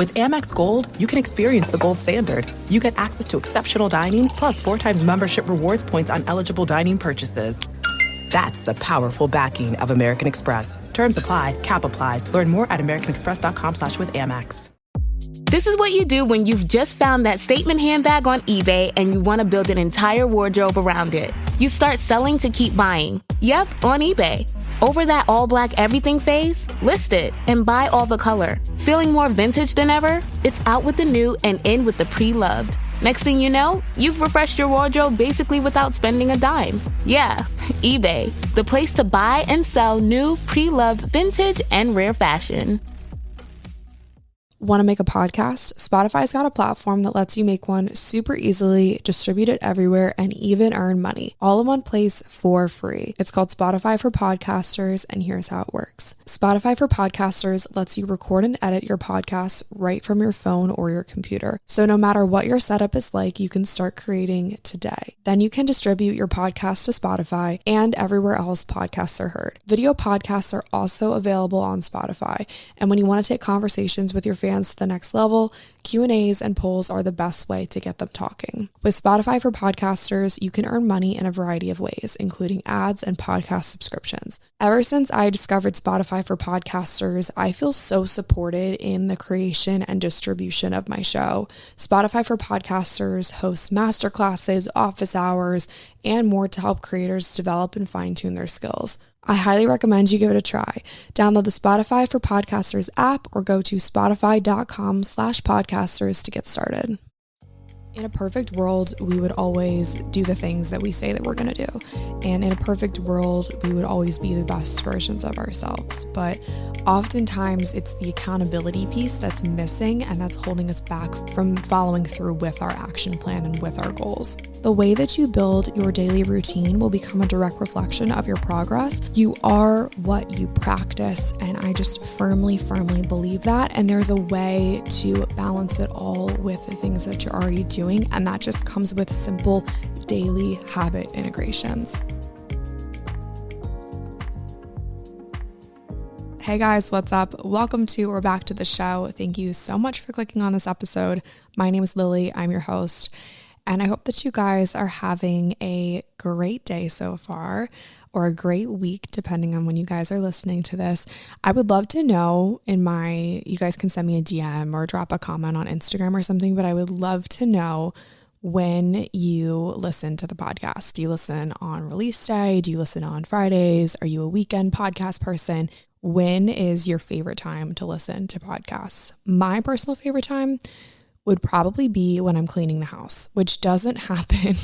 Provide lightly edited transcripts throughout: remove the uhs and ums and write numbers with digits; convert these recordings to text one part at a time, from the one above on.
With Amex Gold, you can experience the gold standard. You get access to exceptional dining, plus 4 times membership rewards points on eligible dining purchases. That's the powerful backing of American Express. Terms apply. Cap applies. Learn more at americanexpress.com/withAmex. This is what you do when you've just found that statement handbag on eBay and you want to build an entire wardrobe around it. You start selling to keep buying. Yep, on eBay. Over that all-black everything phase, list it and buy all the color. Feeling more vintage than ever? It's out with the new and in with the pre-loved. Next thing you know, you've refreshed your wardrobe basically without spending a dime. Yeah, eBay, the place to buy and sell new, pre-loved, vintage, and rare fashion. Want to make a podcast? Spotify's got a platform that lets you make one super easily, distribute it everywhere, and even earn money, all in one place for free. It's called Spotify for Podcasters, and here's how it works. Spotify for Podcasters lets you record and edit your podcasts right from your phone or your computer. So no matter what your setup is like, you can start creating today. Then you can distribute your podcast to Spotify and everywhere else podcasts are heard. Video podcasts are also available on Spotify, and when you want to take conversations with your fans to the next level, Q&As and polls are the best way to get them talking. With Spotify for Podcasters, you can earn money in a variety of ways, including ads and podcast subscriptions. Ever since I discovered Spotify for Podcasters, I feel so supported in the creation and distribution of my show. Spotify for Podcasters hosts masterclasses, office hours, and more to help creators develop and fine-tune their skills. I highly recommend you give it a try. Download the Spotify for Podcasters app or go to spotify.com/podcasters to get started. In a perfect world, we would always do the things that we say that we're going to do. And in a perfect world, we would always be the best versions of ourselves. But oftentimes it's the accountability piece that's missing, and that's holding us back from following through with our action plan and with our goals. The way that you build your daily routine will become a direct reflection of your progress. You are what you practice, and I just firmly believe that. And there's a way to balance it all with the things that you're already doing, and that just comes with simple daily habit integrations. Hey guys, what's up? Welcome to or back to the show. Thank you so much for clicking on this episode. My name is Lily. I'm your host. And I hope that you guys are having a great day so far, or a great week, depending on when you guys are listening to this. I would love to know you guys can send me a DM or drop a comment on Instagram or something, but I would love to know when you listen to the podcast. Do you listen on release day? Do you listen on Fridays? Are you a weekend podcast person? When is your favorite time to listen to podcasts? My personal favorite time would probably be when I'm cleaning the house, which doesn't happen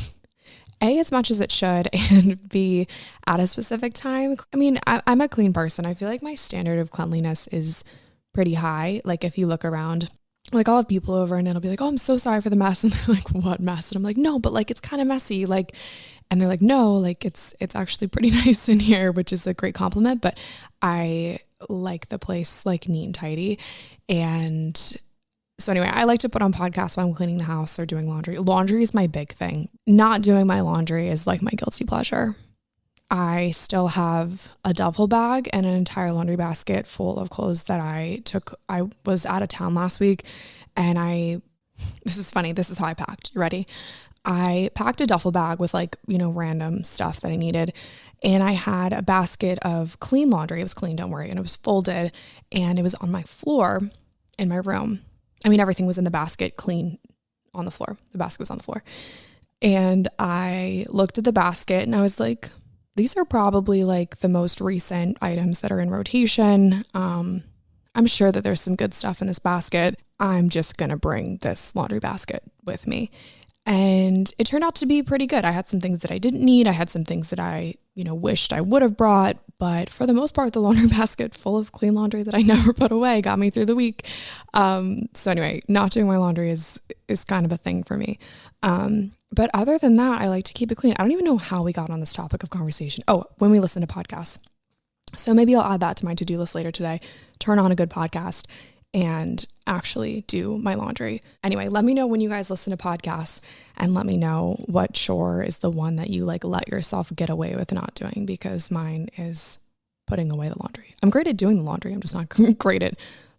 A, as much as it should, and B, at a specific time. I mean, I'm a clean person. I feel like my standard of cleanliness is pretty high. Like if you look around, like I'll have people over and it'll be like, oh, I'm so sorry for the mess. And they're like, what mess? And I'm like, no, but like, it's kind of messy. Like, and they're like, no, like it's actually pretty nice in here, which is a great compliment. But I like the place like neat and tidy. And so anyway, I like to put on podcasts while I'm cleaning the house or doing laundry. Laundry is my big thing. Not doing my laundry is like my guilty pleasure. I still have a duffel bag and an entire laundry basket full of clothes that I took. I was out of town last week and this is funny. This is how I packed. You ready? I packed a duffel bag with random stuff that I needed. And I had a basket of clean laundry. It was clean, don't worry. And it was folded and it was on my floor in my room. I mean, everything was in the basket, clean on the floor. The basket was on the floor. And I looked at the basket and I was like, these are probably like the most recent items that are in rotation. I'm sure that there's some good stuff in this basket. I'm just going to bring this laundry basket with me. And it turned out to be pretty good. I had some things that I didn't need. I had some things that I, wished I would have brought. But for the most part, the laundry basket full of clean laundry that I never put away got me through the week. So anyway, not doing my laundry is kind of a thing for me. But other than that, I like to keep it clean. I don't even know how we got on this topic of conversation. Oh, when we listen to podcasts. So maybe I'll add that to my to-do list later today. Turn on a good podcast and actually do my laundry. Anyway, let me know when you guys listen to podcasts and let me know what chore is the one that you let yourself get away with not doing, because mine is putting away the laundry. I'm great at doing the laundry. I'm just not great at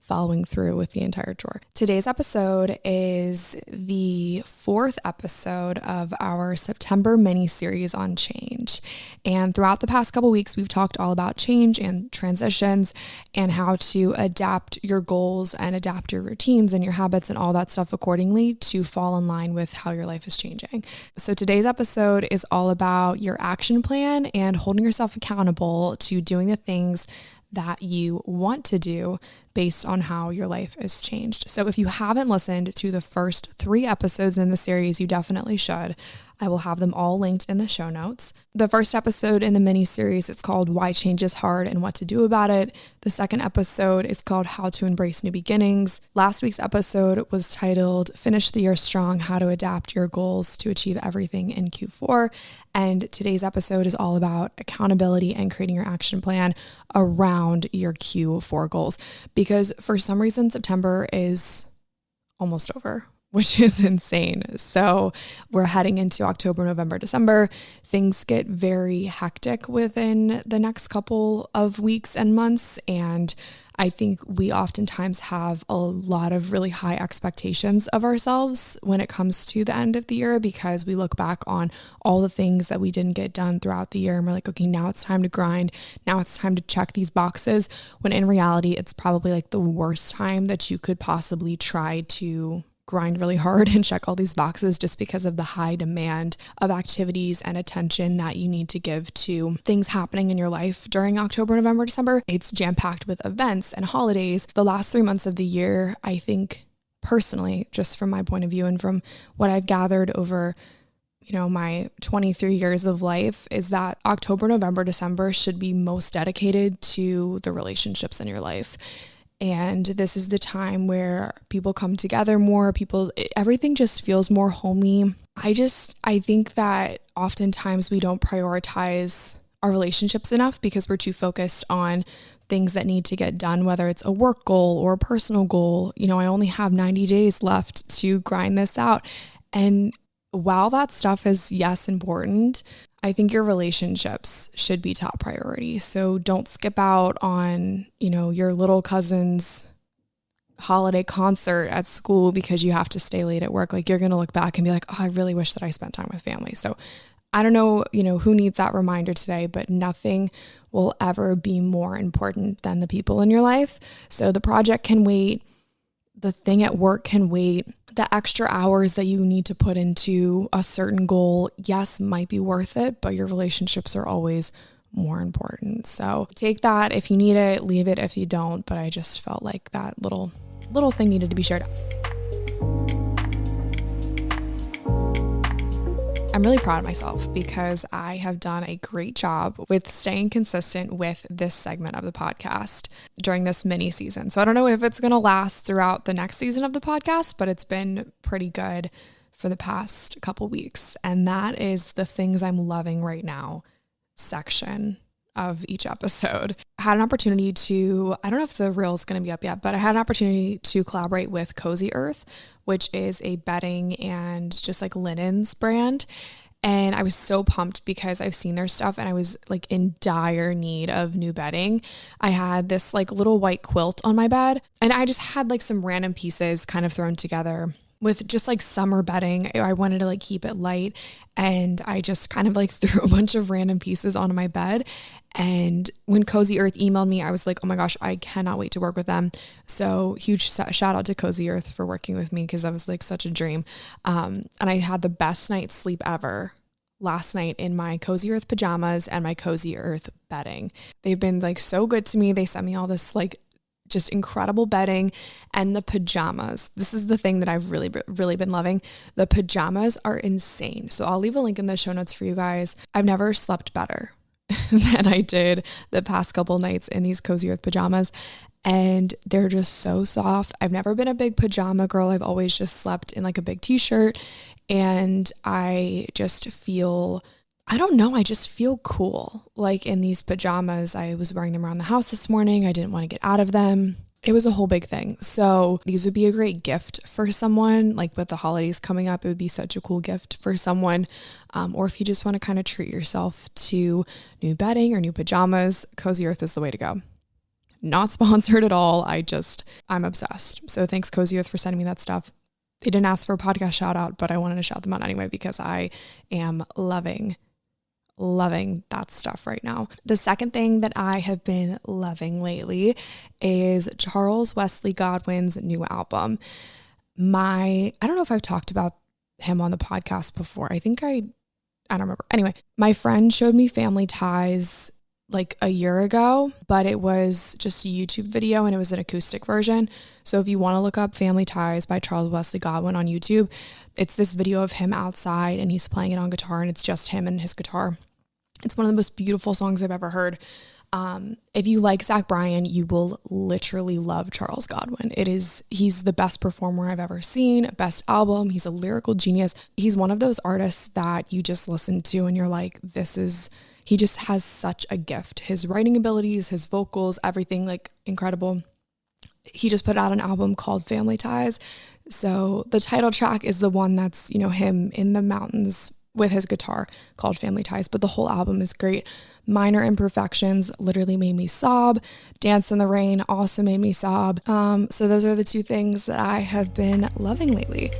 following through with the entire chore. Today's episode is the 4th episode of our September mini-series on change. And throughout the past couple weeks, we've talked all about change and transitions and how to adapt your goals and adapt your routines and your habits and all that stuff accordingly to fall in line with how your life is changing. So today's episode is all about your action plan and holding yourself accountable to doing the things that you want to do based on how your life is changed. So if you haven't listened to the first 3 episodes in the series, you definitely should. I will have them all linked in the show notes. The first episode in the mini series, it's called Why Change is Hard and What to Do About It. The second episode is called How to Embrace New Beginnings. Last week's episode was titled Finish the Year Strong, How to Adapt Your Goals to Achieve Everything in Q4. And today's episode is all about accountability and creating your action plan around your Q4 goals. Because for some reason, September is almost over, which is insane. So we're heading into October, November, December. Things get very hectic within the next couple of weeks and months. And I think we oftentimes have a lot of really high expectations of ourselves when it comes to the end of the year, because we look back on all the things that we didn't get done throughout the year and we're like, okay, now it's time to grind. Now it's time to check these boxes, when in reality, it's probably like the worst time that you could possibly try to grind really hard and check all these boxes, just because of the high demand of activities and attention that you need to give to things happening in your life during October, November, December. It's jam-packed with events and holidays. The last 3 months of the year, I think personally, just from my point of view and from what I've gathered over my 23 years of life, is that October, November, December should be most dedicated to the relationships in your life. And this is the time where people come together more, everything just feels more homey. I think that oftentimes we don't prioritize our relationships enough because we're too focused on things that need to get done, whether it's a work goal or a personal goal. I only have 90 days left to grind this out. And while that stuff is, yes, important, I think your relationships should be top priority. So don't skip out on, your little cousin's holiday concert at school because you have to stay late at work. Like, you're going to look back and be like, oh, I really wish that I spent time with family. So I don't know, who needs that reminder today, but nothing will ever be more important than the people in your life. So the project can wait. The thing at work can wait. The extra hours that you need to put into a certain goal, yes, might be worth it, but your relationships are always more important. So take that if you need it, leave it if you don't. But I just felt like that little thing needed to be shared. I'm really proud of myself because I have done a great job with staying consistent with this segment of the podcast during this mini season. So I don't know if it's going to last throughout the next season of the podcast, but it's been pretty good for the past couple weeks. And that is the things I'm loving right now section of each episode. I had an opportunity to, I don't know if the reel is going to be up yet, but I had an opportunity to collaborate with Cozy Earth, which is a bedding and just like linens brand. And I was so pumped because I've seen their stuff and I was like in dire need of new bedding. I had this like little white quilt on my bed and I just had like some random pieces kind of thrown together with just like summer bedding. I wanted to like keep it light, and I just kind of like threw a bunch of random pieces onto my bed. And when Cozy Earth emailed me, I was like, oh my gosh, I cannot wait to work with them. So huge shout out to Cozy Earth for working with me, because that was like such a dream. And I had the best night's sleep ever last night in my Cozy Earth pajamas and my Cozy Earth bedding. They've been like so good to me. They sent me all this like just incredible bedding, and the pajamas. This is the thing that I've really been loving. The pajamas are insane. So I'll leave a link in the show notes for you guys. I've never slept better than I did the past couple nights in these Cozy Earth pajamas. And they're just so soft. I've never been a big pajama girl. I've always just slept in like a big t-shirt, and I just feel, I don't know, I just feel cool. Like in these pajamas, I was wearing them around the house this morning. I didn't want to get out of them. It was a whole big thing. So these would be a great gift for someone. Like with the holidays coming up, it would be such a cool gift for someone. Or if you just want to kind of treat yourself to new bedding or new pajamas, Cozy Earth is the way to go. not sponsored at all. I'm obsessed. So thanks Cozy Earth for sending me that stuff. They didn't ask for a podcast shout out, but I wanted to shout them out anyway because I am loving that stuff right now. The second thing that I have been loving lately is Charles Wesley Godwin's new album. I don't know if I've talked about him on the podcast before. I don't remember. Anyway, my friend showed me Family Ties like a year ago, but it was just a YouTube video and it was an acoustic version. So if you want to look up Family Ties by Charles Wesley Godwin on YouTube, it's this video of him outside and he's playing it on guitar and it's just him and his guitar. It's one of the most beautiful songs I've ever heard. If you like Zach Bryan, you will literally love Charles Godwin. He's the best performer I've ever seen, best album. He's a lyrical genius. He's one of those artists that you just listen to and you're like, he just has such a gift. His writing abilities, his vocals, everything, like incredible. He just put out an album called Family Ties. So the title track is the one that's, him in the mountains with his guitar called Family Ties, but the whole album is great. Minor Imperfections literally made me sob. Dance in the Rain also made me sob. So those are the two things that I have been loving lately.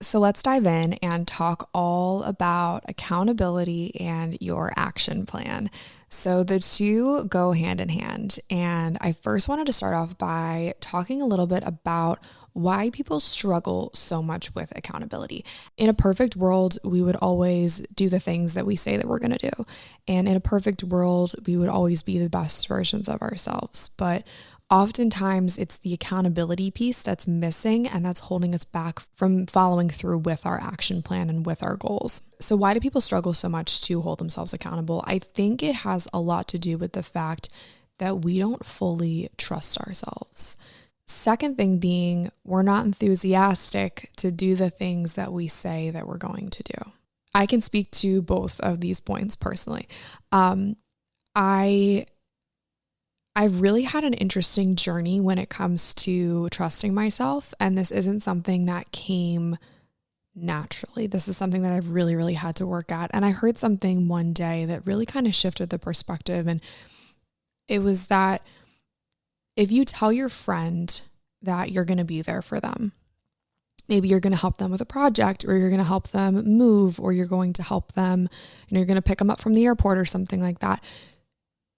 So let's dive in and talk all about accountability and your action plan. So the two go hand in hand. And I first wanted to start off by talking a little bit about why people struggle so much with accountability. In a perfect world, we would always do the things that we say that we're going to do. And in a perfect world, we would always be the best versions of ourselves. But oftentimes it's the accountability piece that's missing and that's holding us back from following through with our action plan and with our goals. So why do people struggle so much to hold themselves accountable? I think it has a lot to do with the fact that we don't fully trust ourselves. Second thing being, we're not enthusiastic to do the things that we say that we're going to do. I can speak to both of these points personally. I've really had an interesting journey when it comes to trusting myself, and this isn't something that came naturally. This is something that I've really, really had to work at. And I heard something one day that really kind of shifted the perspective, and it was that if you tell your friend that you're going to be there for them, maybe you're going to help them with a project, or you're going to help them move, or you're going to help them, you're going to pick them up from the airport or something like that,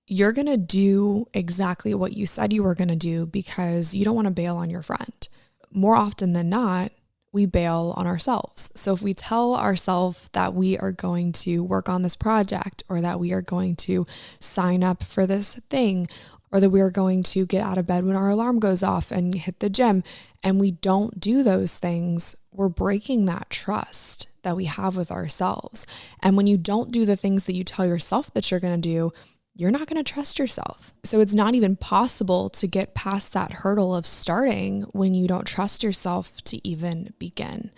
you're going to do exactly what you said you were going to do because you don't want to bail on your friend. More often than not, we bail on ourselves. So if we tell ourselves that we are going to work on this project, or that we are going to sign up for this thing, or that we are going to get out of bed when our alarm goes off and hit the gym, and we don't do those things, we're breaking that trust that we have with ourselves. And when you don't do the things that you tell yourself that you're going to do, you're not going to trust yourself. So it's not even possible to get past that hurdle of starting when you don't trust yourself to even begin.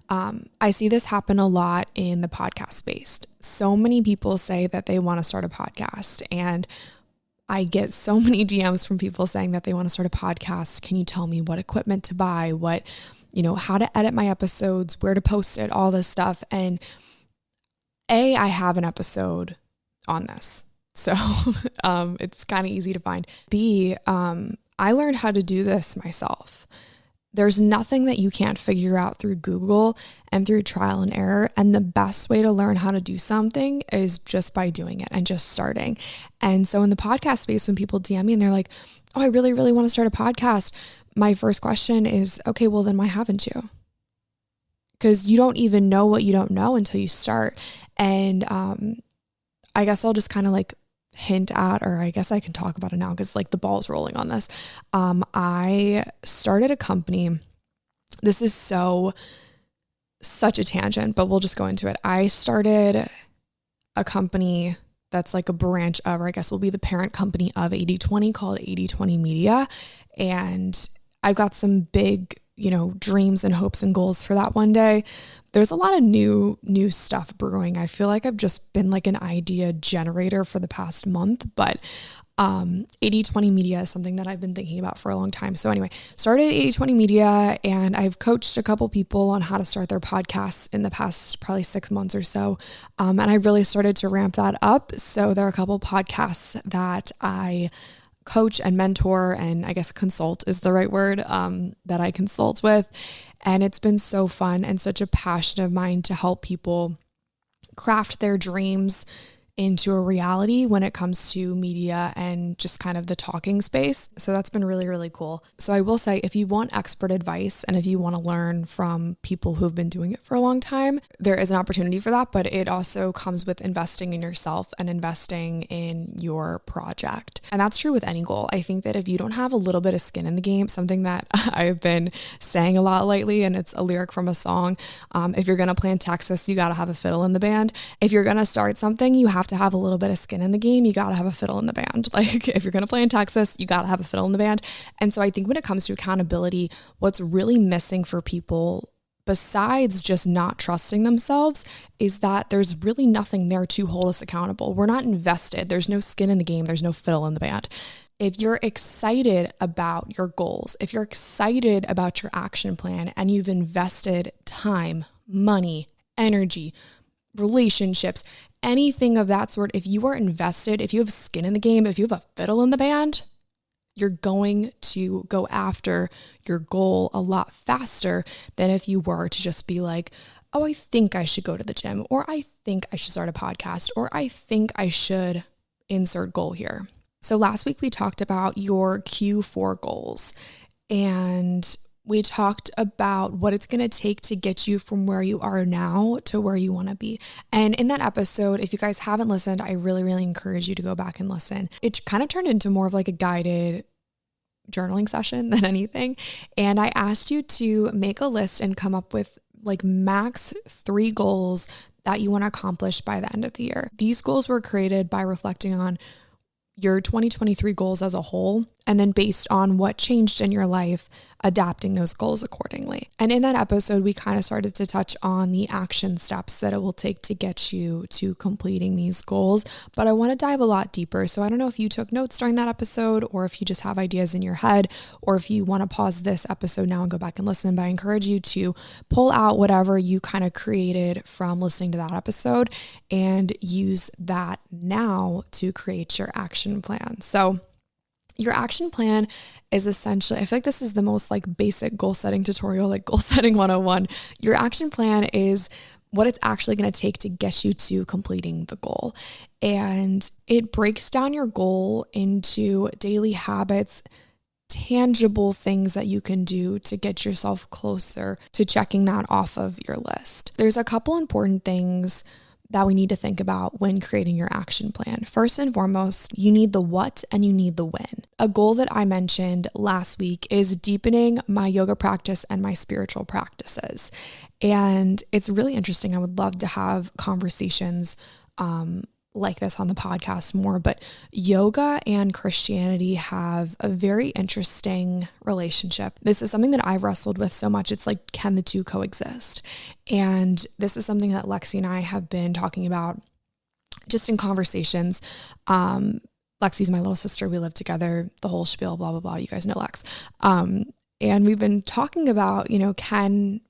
I see this happen a lot in the podcast space. So many people say that they want to start a podcast, and I get so many DMs from people saying that they want to start a podcast. Can you tell me what equipment to buy, how to edit my episodes, where to post it, all this stuff. And I have an episode on this. So it's kind of easy to find. B, I learned how to do this myself. There's nothing that you can't figure out through Google and through trial and error. And the best way to learn how to do something is just by doing it and just starting. And so in the podcast space, when people DM me and they're like, oh, I really, really want to start a podcast, my first question is, okay, well then why haven't you? Because you don't even know what you don't know until you start. And I guess I'll just kind of hint at, or I guess I can talk about it now because the ball's rolling on this. I started a company. This is such a tangent, but we'll just go into it. I started a company that's a branch of, or I guess will be the parent company of 80/20, called 80/20 Media. And I've got some big, dreams and hopes and goals for that one day. There's a lot of new stuff brewing. I feel like I've just been an idea generator for the past month, but 80/20 Media is something that I've been thinking about for a long time. So anyway, started 80/20 Media, and I've coached a couple people on how to start their podcasts in the past probably 6 months or so. And I really started to ramp that up. So there are a couple podcasts that I coach and mentor, and I guess consult is the right word, that I consult with. And it's been so fun and such a passion of mine to help people craft their dreams into a reality when it comes to media and just kind of the talking space. So that's been really, really cool. So I will say, if you want expert advice and if you want to learn from people who've been doing it for a long time, there is an opportunity for that, but it also comes with investing in yourself and investing in your project. And that's true with any goal. I think that if you don't have a little bit of skin in the game, something that I've been saying a lot lately, and it's a lyric from a song, if you're going to play in Texas, you got to have a fiddle in the band. If you're going to start something, you have to have a little bit of skin in the game. You got to have a fiddle in the band. Like, if you're going to play in Texas, you got to have a fiddle in the band. And so I think when it comes to accountability, what's really missing for people, besides just not trusting themselves, is that there's really nothing there to hold us accountable. We're not invested. There's no skin in the game. There's no fiddle in the band. If you're excited about your goals, if you're excited about your action plan, and you've invested time, money, energy, relationships, anything of that sort, if you are invested, if you have skin in the game, if you have a fiddle in the band, you're going to go after your goal a lot faster than if you were to just be like, oh, I think I should go to the gym, or I think I should start a podcast, or I think I should insert goal here. So last week we talked about your Q4 goals, and we talked about what it's going to take to get you from where you are now to where you want to be. And in that episode, if you guys haven't listened, I really, really encourage you to go back and listen. It kind of turned into more of like a guided journaling session than anything. And I asked you to make a list and come up with like max 3 goals that you want to accomplish by the end of the year. These goals were created by reflecting on your 2023 goals as a whole, and then based on what changed in your life, adapting those goals accordingly. And in that episode, we kind of started to touch on the action steps that it will take to get you to completing these goals, but I want to dive a lot deeper. So I don't know if you took notes during that episode, or if you just have ideas in your head, or if you want to pause this episode now and go back and listen, but I encourage you to pull out whatever you kind of created from listening to that episode and use that now to create your action plan. So your action plan is essentially, I feel like this is the most like basic goal setting tutorial, like goal setting 101. Your action plan is what it's actually going to take to get you to completing the goal. And it breaks down your goal into daily habits, tangible things that you can do to get yourself closer to checking that off of your list. There's a couple important things that we need to think about when creating your action plan. First and foremost, you need the what and you need the when. A goal that I mentioned last week is deepening my yoga practice and my spiritual practices. And it's really interesting. I would love to have conversations like this on the podcast more, but yoga and Christianity have a very interesting relationship. This is something that I've wrestled with so much. It's like, can the two coexist? And this is something that Lexi and I have been talking about just in conversations. Lexi's my little sister. We live together, the whole spiel, blah, blah, blah. You guys know Lex. And we've been talking about, can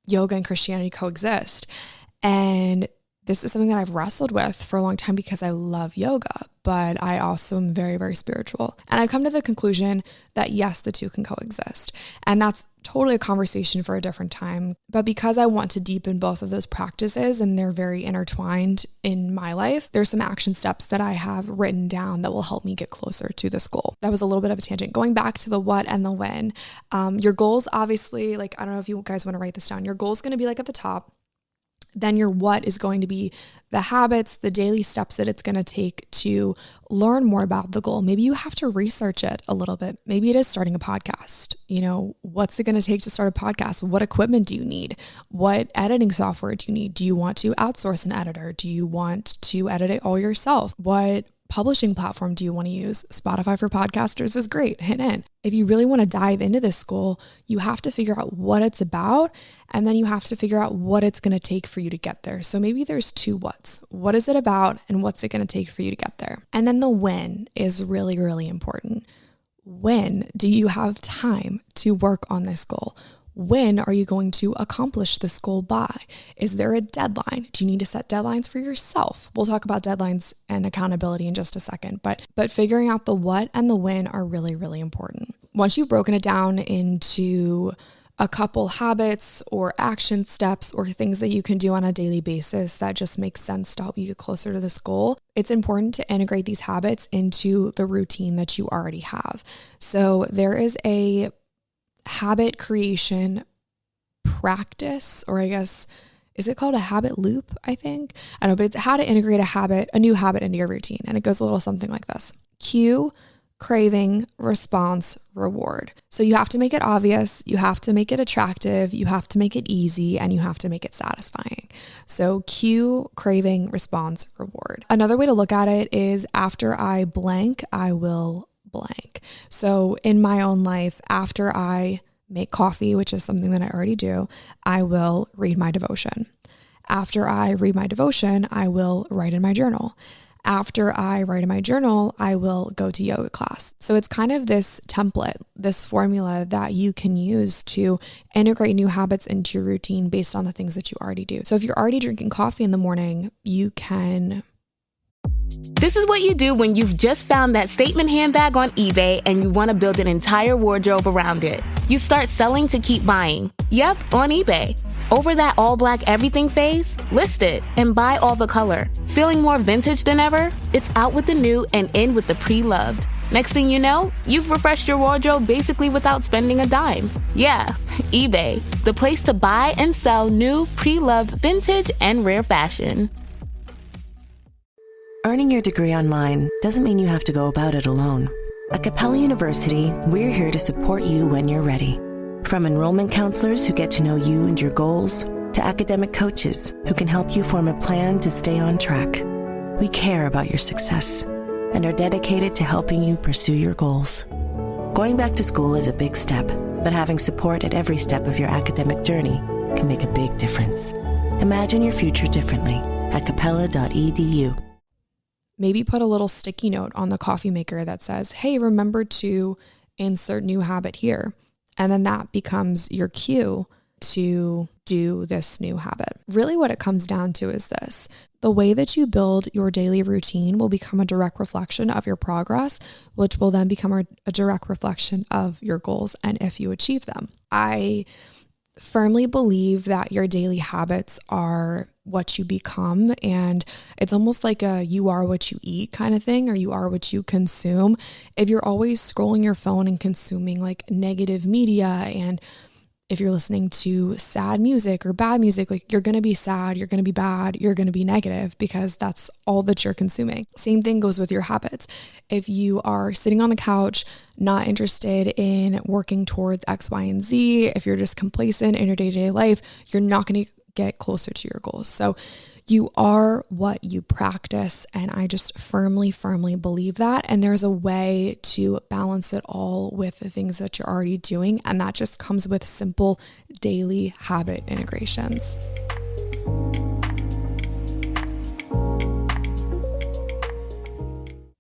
yoga and Christianity coexist? And this is something that I've wrestled with for a long time because I love yoga, but I also am very, very spiritual. And I've come to the conclusion that yes, the two can coexist. And that's totally a conversation for a different time. But because I want to deepen both of those practices and they're very intertwined in my life, there's some action steps that I have written down that will help me get closer to this goal. That was a little bit of a tangent. Going back to the what and the when, your goals, obviously, like, I don't know if you guys want to write this down. Your goal is going to be like at the top. Then your what is going to be the habits, the daily steps that it's going to take to learn more about the goal. Maybe you have to research it a little bit. Maybe it is starting a podcast. What's it going to take to start a podcast? What equipment do you need? What editing software do you need? Do you want to outsource an editor? Do you want to edit it all yourself? What publishing platform do you want to use? Spotify for podcasters is great. Hit in. If you really want to dive into this goal, you have to figure out what it's about, and then you have to figure out what it's going to take for you to get there. So maybe there's two whats. What is it about, and what's it going to take for you to get there? And then the when is really, really important. When do you have time to work on this goal? When are you going to accomplish this goal by? Is there a deadline? Do you need to set deadlines for yourself? We'll talk about deadlines and accountability in just a second, but figuring out the what and the when are really, really important. Once you've broken it down into a couple habits or action steps or things that you can do on a daily basis that just makes sense to help you get closer to this goal, it's important to integrate these habits into the routine that you already have. So there is a habit creation practice, or I guess, is it called a habit loop? I don't know, but it's how to integrate a new habit into your routine. And it goes a little something like this: cue, craving, response, reward. So you have to make it obvious, you have to make it attractive, you have to make it easy, and you have to make it satisfying. So cue, craving, response, reward. Another way to look at it is after I blank, I will blank. So in my own life, after I make coffee, which is something that I already do, I will read my devotion. After I read my devotion, I will write in my journal. After I write in my journal, I will go to yoga class. So it's kind of this template, this formula that you can use to integrate new habits into your routine based on the things that you already do. So if you're already drinking coffee in the morning, you can... This is what you do when you've just found that statement handbag on eBay and you want to build an entire wardrobe around it. You start selling to keep buying. Yep, on eBay. Over that all black everything phase? List it and buy all the color. Feeling more vintage than ever? It's out with the new and in with the pre-loved. Next thing you know, you've refreshed your wardrobe basically without spending a dime. Yeah, eBay, the place to buy and sell new, pre-loved, vintage, and rare fashion. Earning your degree online doesn't mean you have to go about it alone. At Capella University, we're here to support you when you're ready. From enrollment counselors who get to know you and your goals, to academic coaches who can help you form a plan to stay on track. We care about your success and are dedicated to helping you pursue your goals. Going back to school is a big step, but having support at every step of your academic journey can make a big difference. Imagine your future differently at capella.edu. Maybe put a little sticky note on the coffee maker that says, hey, remember to insert new habit here. And then that becomes your cue to do this new habit. Really what it comes down to is this: the way that you build your daily routine will become a direct reflection of your progress, which will then become a direct reflection of your goals and if you achieve them. I firmly believe that your daily habits are what you become, and it's almost like a you are what you eat kind of thing, or you are what you consume. If you're always scrolling your phone and consuming like negative media, and if you're listening to sad music or bad music, like you're going to be sad, you're going to be bad, you're going to be negative because that's all that you're consuming. Same thing goes with your habits. If you are sitting on the couch, not interested in working towards X, Y, and Z, if you're just complacent in your day-to-day life, you're not going to get closer to your goals. So you are what you practice. And I just firmly believe that. And there's a way to balance it all with the things that you're already doing. And that just comes with simple daily habit integrations.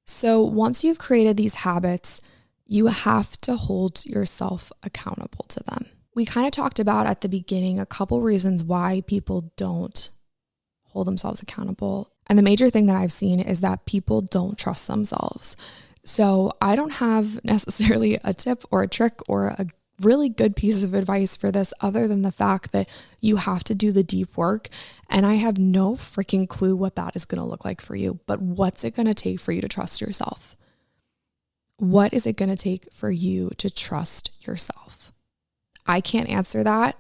So once you've created these habits, you have to hold yourself accountable to them. We kind of talked about at the beginning a couple reasons why people don't hold themselves accountable. And the major thing that I've seen is that people don't trust themselves. So I don't have necessarily a tip or a trick or a really good piece of advice for this other than the fact that you have to do the deep work. And I have no freaking clue what that is going to look like for you. But what's it going to take for you to trust yourself? What is it going to take for you to trust yourself? I can't answer that.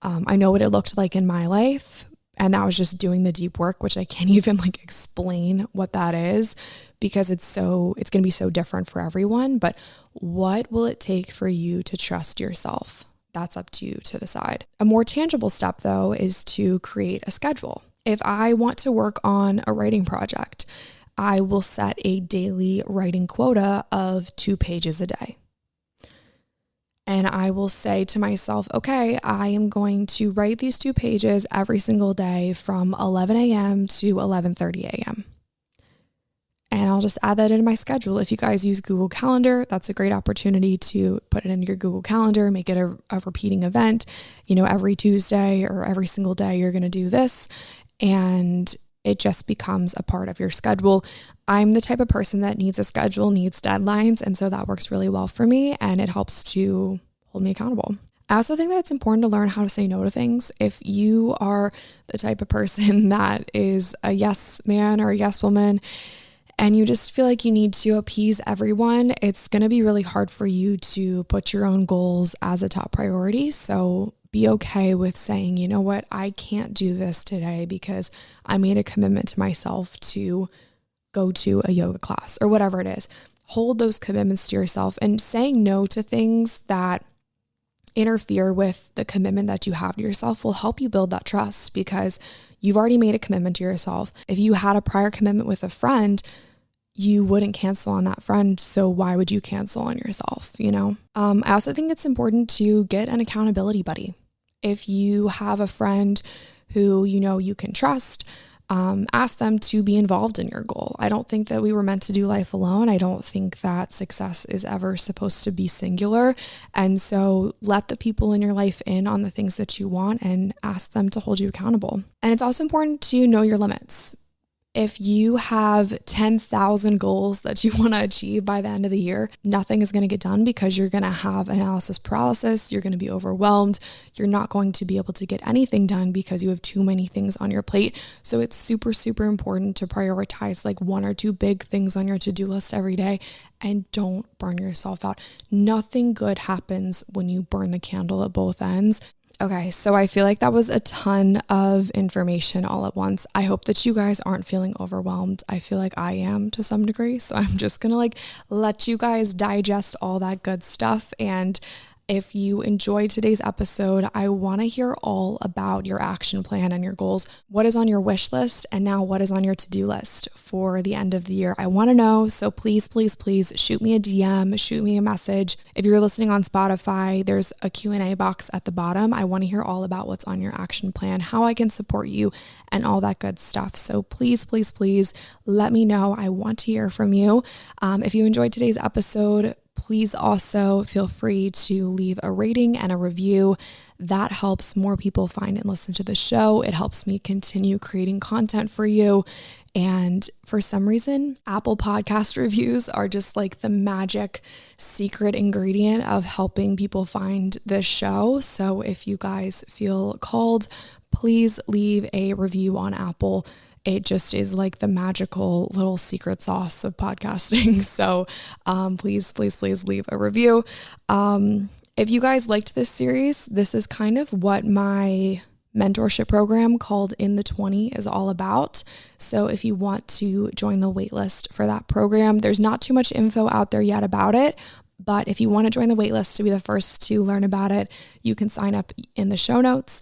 I know what it looked like in my life, and that was just doing the deep work, which I can't even like explain what that is because it's going to be so different for everyone. But what will it take for you to trust yourself? That's up to you to decide. A more tangible step though is to create a schedule. If I want to work on a writing project, I will set a daily writing quota of 2 pages a day. And I will say to myself, okay, I am going to write these 2 pages every single day from 11 a.m. to 11:30 a.m. And I'll just add that into my schedule. If you guys use Google Calendar, that's a great opportunity to put it into your Google Calendar, make it a repeating event. Every Tuesday or every single day, you're going to do this. And it just becomes a part of your schedule. I'm the type of person that needs a schedule, needs deadlines. And so that works really well for me, and it helps to hold me accountable. I also think that it's important to learn how to say no to things. If you are the type of person that is a yes man or a yes woman, and you just feel like you need to appease everyone, it's going to be really hard for you to put your own goals as a top priority. So be okay with saying, you know what, I can't do this today because I made a commitment to myself to go to a yoga class or whatever it is. Hold those commitments to yourself, and saying no to things that interfere with the commitment that you have to yourself will help you build that trust, because you've already made a commitment to yourself. If you had a prior commitment with a friend, you wouldn't cancel on that friend. So why would you cancel on yourself? I also think it's important to get an accountability buddy. If you have a friend who you can trust, ask them to be involved in your goal. I don't think that we were meant to do life alone. I don't think that success is ever supposed to be singular. And so let the people in your life in on the things that you want and ask them to hold you accountable. And it's also important to know your limits. If you have 10,000 goals that you want to achieve by the end of the year, nothing is going to get done because you're going to have analysis paralysis. You're going to be overwhelmed. You're not going to be able to get anything done because you have too many things on your plate. So it's super, super important to prioritize like 1 or 2 big things on your to-do list every day, and don't burn yourself out. Nothing good happens when you burn the candle at both ends. Okay, so I feel like that was a ton of information all at once. I hope that you guys aren't feeling overwhelmed. I feel like I am to some degree. So I'm just gonna let you guys digest all that good stuff. And if you enjoyed today's episode, I want to hear all about your action plan and your goals. What is on your wish list? And now what is on your to-do list for the end of the year? I want to know. So please, please, please shoot me a DM, shoot me a message. If you're listening on Spotify, there's a Q&A box at the bottom. I want to hear all about what's on your action plan, how I can support you, and all that good stuff. So please, please, please let me know. I want to hear from you. If you enjoyed today's episode, please also feel free to leave a rating and a review. That helps more people find and listen to the show. It helps me continue creating content for you. And for some reason, Apple Podcast reviews are just like the magic secret ingredient of helping people find this show. So if you guys feel called, please leave a review on Apple. It just is like the magical little secret sauce of podcasting. So please, please, please leave a review. If you guys liked this series, this is kind of what my mentorship program called In the 20 is all about. So if you want to join the waitlist for that program, there's not too much info out there yet about it. But if you want to join the waitlist to be the first to learn about it, you can sign up in the show notes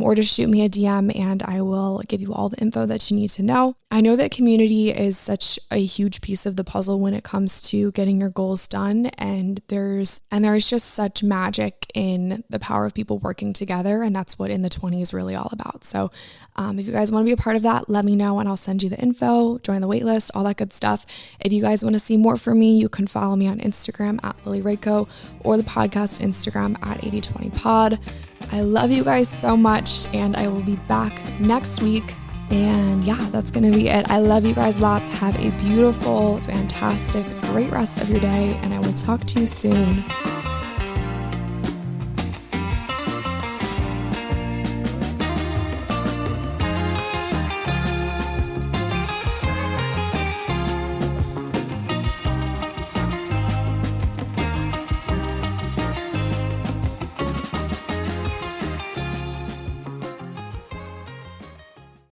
or just shoot me a DM and I will give you all the info that you need to know. I know that community is such a huge piece of the puzzle when it comes to getting your goals done. And there's just such magic in the power of people working together. And that's what In the 20 is really all about. So if you guys want to be a part of that, let me know and I'll send you the info, join the waitlist, all that good stuff. If you guys want to see more from me, you can follow me on Instagram at Lily Rayco or the podcast Instagram at 8020pod. I love you guys so much and I will be back next week. And yeah, that's going to be it. I love you guys lots. Have a beautiful, fantastic, great rest of your day and I will talk to you soon.